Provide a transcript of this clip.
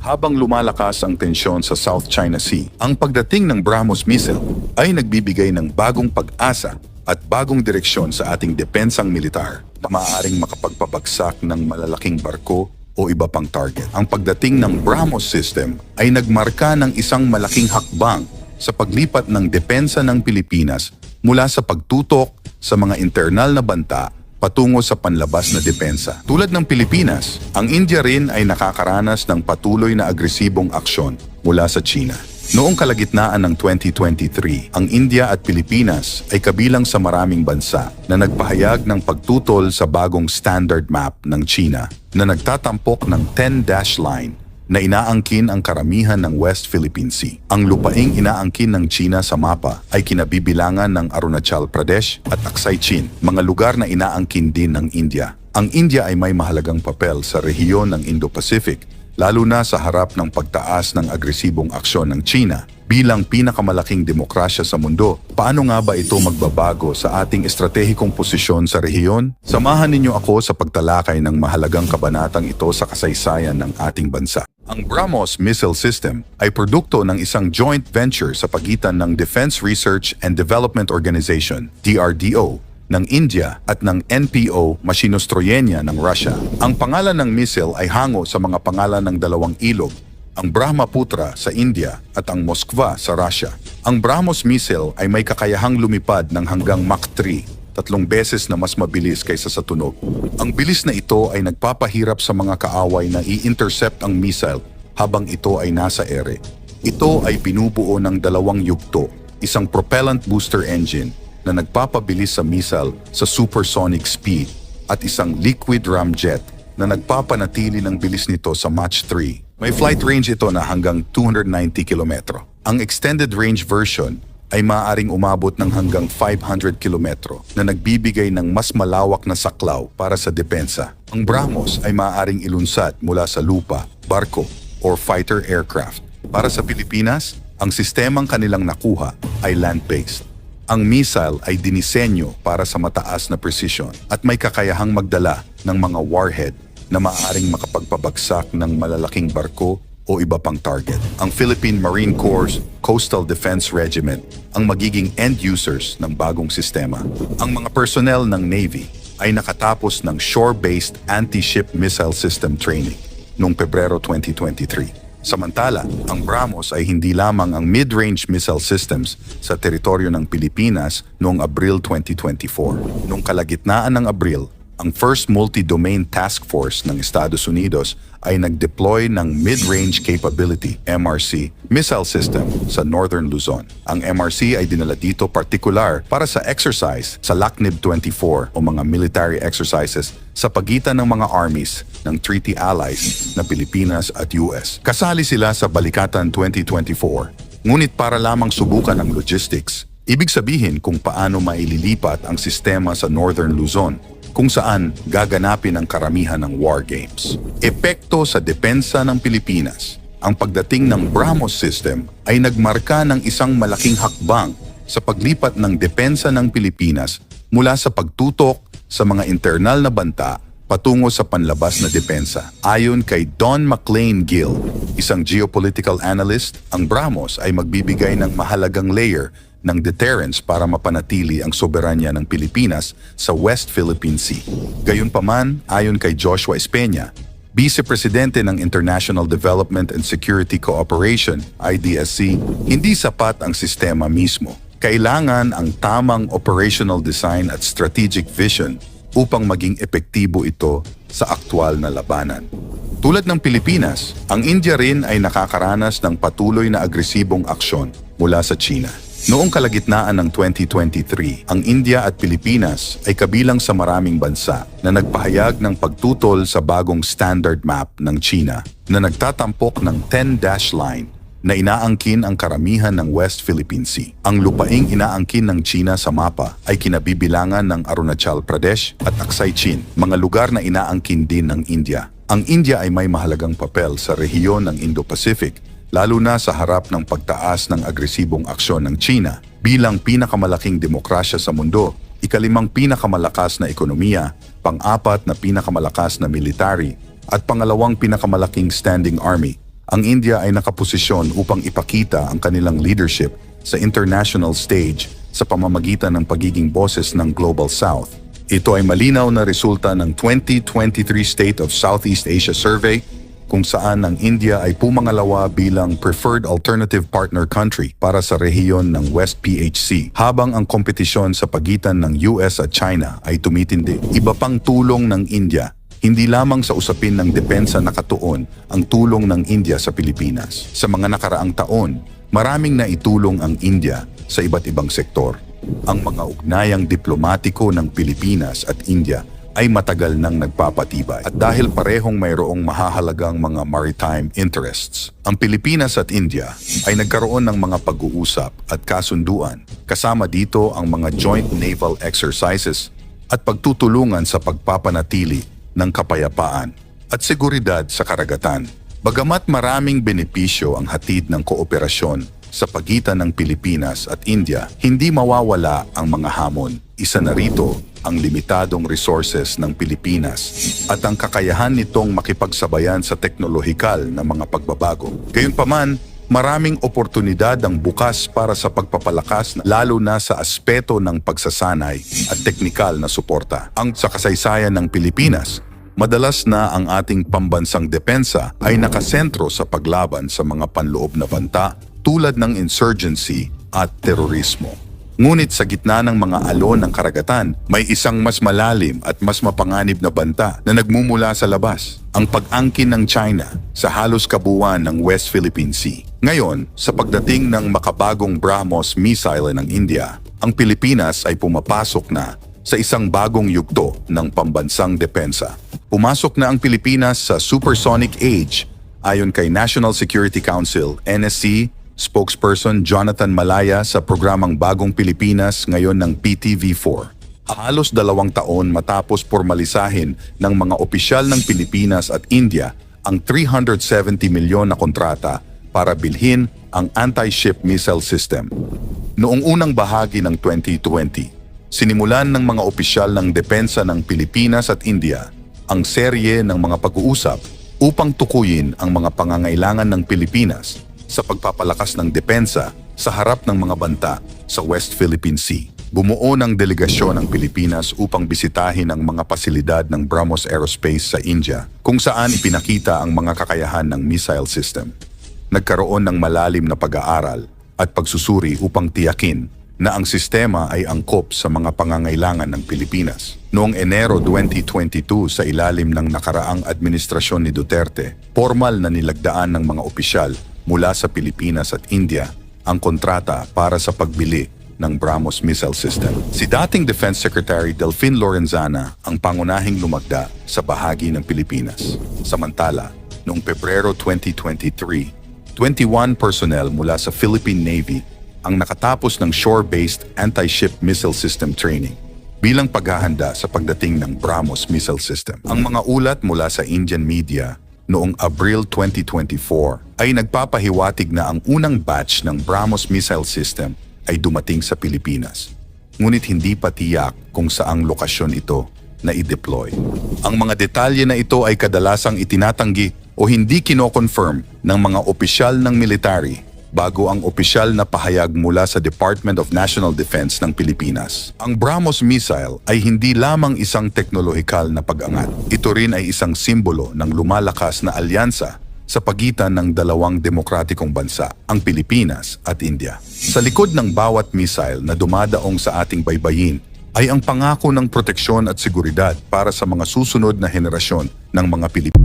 Habang lumalakas ang tensyon sa South China Sea, ang pagdating ng BrahMos missile ay nagbibigay ng bagong pag-asa at bagong direksyon sa ating depensang militar na maaaring makapagpabagsak ng malalaking barko o iba pang target. Ang pagdating ng BrahMos system ay nagmarka ng isang malaking hakbang sa paglipat ng depensa ng Pilipinas mula sa pagtutok sa mga internal na banta patungo sa panlabas na depensa. Tulad ng Pilipinas, ang India rin ay nakakaranas ng patuloy na agresibong aksyon mula sa China. Noong kalagitnaan ng 2023, ang India at Pilipinas ay kabilang sa maraming bansa na nagpahayag ng pagtutol sa bagong standard map ng China na nagtatampok ng 10-dash line na inaangkin ang karamihan ng West Philippine Sea. Ang lupaing inaangkin ng China sa mapa ay kinabibilangan ng Arunachal Pradesh at Aksai Chin, mga lugar na inaangkin din ng India. Ang India ay may mahalagang papel sa rehiyon ng Indo-Pacific, lalo na sa harap ng pagtaas ng agresibong aksyon ng China. Bilang pinakamalaking demokrasya sa mundo, paano nga ba ito magbabago sa ating estratehikong posisyon sa rehiyon? Samahan ninyo ako sa pagtalakay ng mahalagang kabanatang ito sa kasaysayan ng ating bansa. Ang BrahMos missile system ay produkto ng isang joint venture sa pagitan ng Defense Research and Development Organization, DRDO, ng India at ng NPO Mashinostroyenia ng Russia. Ang pangalan ng missile ay hango sa mga pangalan ng dalawang ilog, ang Brahmaputra sa India at ang Moskva sa Russia. Ang BrahMos missile ay may kakayahang lumipad ng hanggang Mach 3, 3 beses na mas mabilis kaysa sa tunog. Ang bilis na ito ay nagpapahirap sa mga kaaway na i-intercept ang missile habang ito ay nasa ere. Ito ay binubuo ng dalawang yugto, isang propellant booster engine na nagpapabilis sa missile sa supersonic speed at isang liquid ramjet na nagpapanatili ng bilis nito sa Mach 3. May flight range ito na hanggang 290 kilometro. Ang extended range version ay maaaring umabot ng hanggang 500 kilometro na nagbibigay ng mas malawak na saklaw para sa depensa. Ang BrahMos ay maaaring ilunsad mula sa lupa, barko, or fighter aircraft. Para sa Pilipinas, ang sistemang kanilang nakuha ay land-based. Ang missile ay dinisenyo para sa mataas na precision at may kakayahang magdala ng mga warhead na maaaring makapagpabagsak ng malalaking barko o iba pang target. Ang Philippine Marine Corps Coastal Defense Regiment ang magiging end users ng bagong sistema. Ang mga personnel ng Navy ay nakatapos ng shore-based anti-ship missile system training noong Pebrero 2023. Samantala, ang BrahMos ay hindi lamang ang mid-range missile systems sa teritoryo ng Pilipinas noong Abril 2024. Noong kalagitnaan ng Abril, ang First Multi-Domain Task Force ng Estados Unidos ay nag-deploy ng Mid-Range Capability (MRC) missile system sa Northern Luzon. Ang MRC ay dinala dito partikular para sa exercise sa LACNIB 24 o mga military exercises sa pagitan ng mga armies ng treaty allies na Pilipinas at US. Kasali sila sa Balikatan 2024, ngunit para lamang subukan ang logistics. Ibig sabihin kung paano maililipat ang sistema sa Northern Luzon, kung saan gaganapin ang karamihan ng war games. Epekto sa depensa ng Pilipinas. Ang pagdating ng BrahMos system ay nagmarka ng isang malaking hakbang sa paglipat ng depensa ng Pilipinas mula sa pagtutok sa mga internal na banta patungo sa panlabas na depensa. Ayon kay Don McLean Gill, isang geopolitical analyst, ang BrahMos ay magbibigay ng mahalagang layer ng deterrence para mapanatili ang soberanya ng Pilipinas sa West Philippine Sea. Gayunpaman, ayon kay Joshua Espeña, Vice Presidente ng International Development and Security Cooperation, IDSC, hindi sapat ang sistema mismo. Kailangan ang tamang operational design at strategic vision upang maging epektibo ito sa aktwal na labanan. Tulad ng Pilipinas, ang India rin ay nakakaranas ng patuloy na agresibong aksyon mula sa China. Noong kalagitnaan ng 2023, ang India at Pilipinas ay kabilang sa maraming bansa na nagpahayag ng pagtutol sa bagong standard map ng China na nagtatampok ng 10-dash line na inaangkin ang karamihan ng West Philippine Sea. Ang lupaing inaangkin ng China sa mapa ay kinabibilangan ng Arunachal Pradesh at Aksai Chin, mga lugar na inaangkin din ng India. Ang India ay may mahalagang papel sa rehiyon ng Indo-Pacific, lalo na sa harap ng pagtaas ng agresibong aksyon ng China bilang pinakamalaking demokrasya sa mundo, ikalimang pinakamalakas na ekonomiya, pang-apat na pinakamalakas na military, at pangalawang pinakamalaking standing army. ang India ay nakaposisyon upang ipakita ang kanilang leadership sa international stage sa pamamagitan ng pagiging boses ng Global South. Ito ay malinaw na resulta ng 2023 State of Southeast Asia Survey kung saan ang India ay pumangalawa bilang preferred alternative partner country para sa rehiyon ng West PHC, habang ang kompetisyon sa pagitan ng US at China ay tumitindi. Iba pang tulong ng India, hindi lamang sa usapin ng depensa nakatuon ang tulong ng India sa Pilipinas. Sa mga nakaraang taon, maraming naitulong ang India sa iba't ibang sektor. Ang mga ugnayang diplomatiko ng Pilipinas at India ay matagal nang nagpapatibay. At dahil parehong mayroong mahahalagang mga maritime interests, ang Pilipinas at India ay nagkaroon ng mga pag-uusap at kasunduan, kasama dito ang mga joint naval exercises at pagtutulungan sa pagpapanatili ng kapayapaan at seguridad sa karagatan. Bagamat maraming benepisyo ang hatid ng kooperasyon sa pagitan ng Pilipinas at India, hindi mawawala ang mga hamon. Isa na rito ang limitadong resources ng Pilipinas at ang kakayahan nitong makipagsabayan sa teknolohikal na mga pagbabago. Gayunpaman, maraming oportunidad ang bukas para sa pagpapalakas lalo na sa aspeto ng pagsasanay at teknikal na suporta. Ang sa kasaysayan ng Pilipinas, madalas na ang ating pambansang depensa ay nakasentro sa paglaban sa mga panloob na banta tulad ng insurgency at terorismo. Ngunit sa gitna ng mga alon ng karagatan, may isang mas malalim at mas mapanganib na banta na nagmumula sa labas, ang pag-angkin ng China sa halos kabuuan ng West Philippine Sea. Ngayon, sa pagdating ng makabagong BrahMos missile ng India, ang Pilipinas ay pumapasok na sa isang bagong yugto ng pambansang depensa. Pumasok na ang Pilipinas sa supersonic age ayon kay National Security Council, NSC, spokesperson Jonathan Malaya sa programang Bagong Pilipinas ngayon ng PTV4. Halos 2 taon matapos formalisahin ng mga opisyal ng Pilipinas at India ang 370 milyon na kontrata para bilhin ang anti-ship missile system. Noong unang bahagi ng 2020, sinimulan ng mga opisyal ng depensa ng Pilipinas at India ang serye ng mga pag-uusap upang tukuyin ang mga pangangailangan ng Pilipinas sa pagpapalakas ng depensa sa harap ng mga banta sa West Philippine Sea. Bumuo ng delegasyon ng Pilipinas upang bisitahin ang mga pasilidad ng BrahMos Aerospace sa India, kung saan ipinakita ang mga kakayahan ng missile system. Nagkaroon ng malalim na pag-aaral at pagsusuri upang tiyakin na ang sistema ay angkop sa mga pangangailangan ng Pilipinas. Noong Enero 2022 sa ilalim ng nakaraang administrasyon ni Duterte, formal na nilagdaan ng mga opisyal mula sa Pilipinas at India ang kontrata para sa pagbili ng BrahMos missile system. Si dating Defense Secretary Delfin Lorenzana ang pangunahing lumagda sa bahagi ng Pilipinas. Samantala, noong Pebrero 2023, 21 personnel mula sa Philippine Navy ang nakatapos ng shore-based anti-ship missile system training bilang paghahanda sa pagdating ng BrahMos missile system. Ang mga ulat mula sa Indian media noong Abril 2024 ay nagpapahiwatig na ang unang batch ng BrahMos missile system ay dumating sa Pilipinas. Ngunit hindi pa tiyak kung saang lokasyon ito na i-deploy. Ang mga detalye na ito ay kadalasang itinatanggi o hindi kino-confirm ng mga opisyal ng military bago ang opisyal na pahayag mula sa Department of National Defense ng Pilipinas. Ang BrahMos missile ay hindi lamang isang teknolohikal na pag-angat. Ito rin ay isang simbolo ng lumalakas na alyansa sa pagitan ng dalawang demokratikong bansa, ang Pilipinas at India. Sa likod ng bawat missile na dumadaong sa ating baybayin ay ang pangako ng proteksyon at seguridad para sa mga susunod na henerasyon ng mga Pilipino.